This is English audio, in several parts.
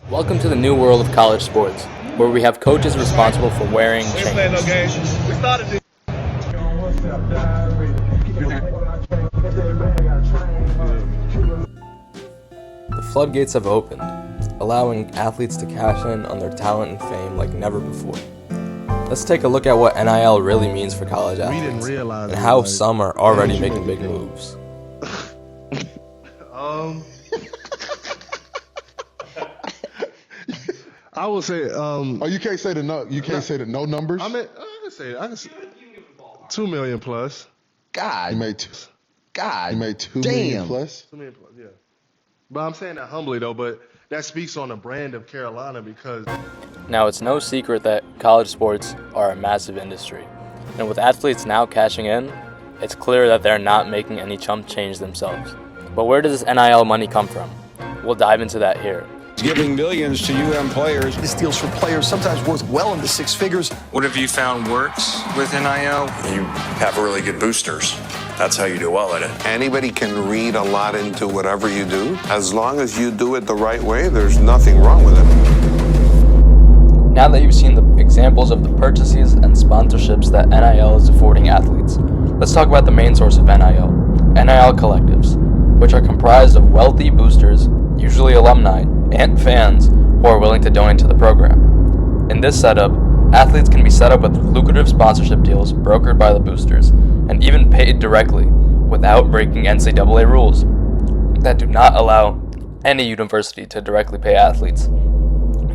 Welcome to the new world of college sports, where we have coaches responsible for wearing chains. No games. We started this. The floodgates have opened, allowing athletes to cash in on their talent and fame like never before. Let's take a look at what NIL really means for college athletes and how some are already making big moves. I will say. You can't say the no. You can't say the no numbers. I can say. I can say 2 million plus. God, he made 2 damn. million plus. 2 million plus, yeah. But I'm saying that humbly though. But that speaks on the brand of Carolina because. Now, it's no secret that college sports are a massive industry, and with athletes now cashing in, it's clear that they're not making any chump change themselves. But where does this NIL money come from? We'll dive into that here. Giving millions to UM players. This deal's for players sometimes worth well into six figures. What have you found works with NIL? You have really good boosters. That's how you do well at it. Anybody can read a lot into whatever you do. As long as you do it the right way, there's nothing wrong with it. Now that you've seen the examples of the purchases and sponsorships that NIL is affording athletes, let's talk about the main source of NIL collectives, which are comprised of wealthy boosters, usually alumni, and fans who are willing to donate to the program. In this setup, athletes can be set up with lucrative sponsorship deals brokered by the boosters, and even paid directly without breaking NCAA rules that do not allow any university to directly pay athletes.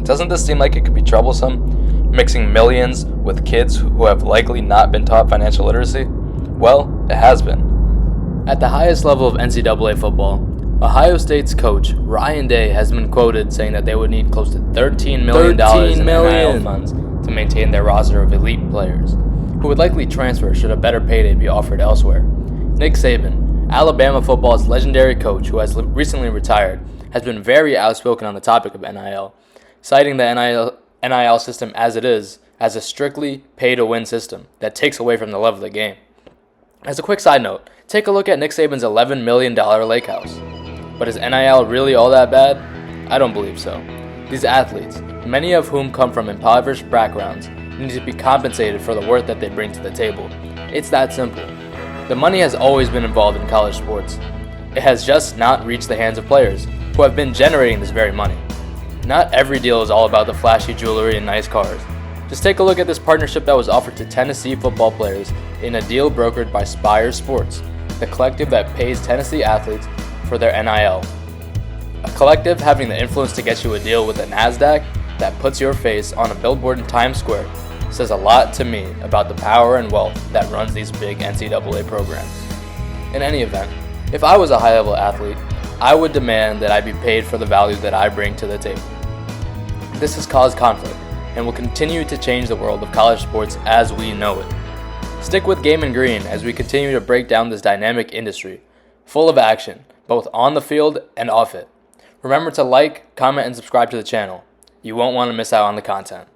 Doesn't this seem like it could be troublesome, mixing millions with kids who have likely not been taught financial literacy? Well, it has been. At the highest level of NCAA football, Ohio State's coach, Ryan Day, has been quoted saying that they would need close to $13 million in NIL funds to maintain their roster of elite players, who would likely transfer should a better payday be offered elsewhere. Nick Saban, Alabama football's legendary coach who has recently retired, has been very outspoken on the topic of NIL, citing the NIL system as it is as a strictly pay-to-win system that takes away from the love of the game. As a quick side note, take a look at Nick Saban's $11 million lake house. But is NIL really all that bad? I don't believe so. These athletes, many of whom come from impoverished backgrounds, need to be compensated for the worth that they bring to the table. It's that simple. The money has always been involved in college sports. It has just not reached the hands of players, who have been generating this very money. Not every deal is all about the flashy jewelry and nice cars. Just take a look at this partnership that was offered to Tennessee football players in a deal brokered by Spire Sports, the collective that pays Tennessee athletes for their NIL. A collective having the influence to get you a deal with the NASDAQ that puts your face on a billboard in Times Square says a lot to me about the power and wealth that runs these big NCAA programs. In any event, if I was a high-level athlete, I would demand that I be paid for the value that I bring to the table. This has caused conflict and will continue to change the world of college sports as we know it. Stick with Game and Green as we continue to break down this dynamic industry, full of action, both on the field and off it. Remember to like, comment, and subscribe to the channel. You won't want to miss out on the content.